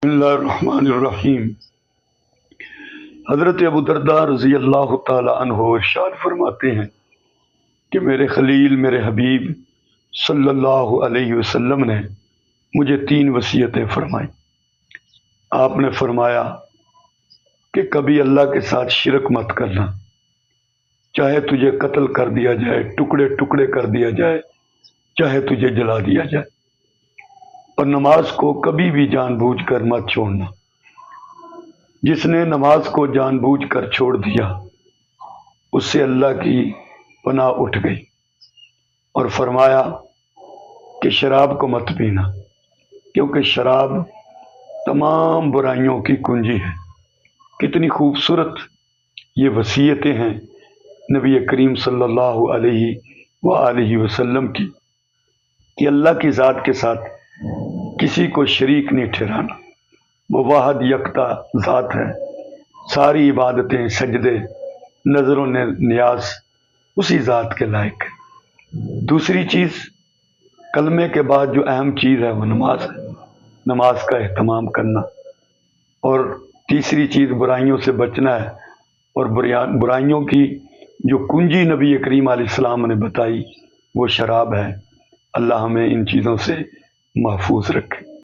بسم اللہ الرحمن الرحیم۔ حضرت ابو درداء رضی اللہ تعالی عنہ ارشاد فرماتے ہیں کہ میرے خلیل، میرے حبیب صلی اللہ علیہ وسلم نے مجھے 3 وصیتیں فرمائیں۔ آپ نے فرمایا کہ کبھی اللہ کے ساتھ شرک مت کرنا، چاہے تجھے قتل کر دیا جائے، ٹکڑے ٹکڑے کر دیا جائے، چاہے تجھے جلا دیا جائے، اور نماز کو کبھی بھی جان بوجھ کر مت چھوڑنا۔ جس نے نماز کو جان بوجھ کر چھوڑ دیا اس سے اللہ کی پناہ اٹھ گئی، اور فرمایا کہ شراب کو مت پینا، کیونکہ شراب تمام برائیوں کی کنجی ہے۔ کتنی خوبصورت یہ وصیتیں ہیں نبی کریم صلی اللہ علیہ وآلہ وسلم کی کہ اللہ کی ذات کے ساتھ کسی کو شریک نہیں ٹھہرانا۔ وہ واحد یکتا ذات ہے، ساری عبادتیں، سجدے، نظر و نیاز اسی ذات کے لائق ہے۔ دوسری چیز، کلمے کے بعد جو اہم چیز ہے وہ نماز ہے، نماز کا اہتمام کرنا۔ اور تیسری چیز برائیوں سے بچنا ہے، اور برائیوں کی جو کنجی نبی کریم علیہ السلام نے بتائی وہ شراب ہے۔ اللہ ہمیں ان چیزوں سے محفوظ رکھے۔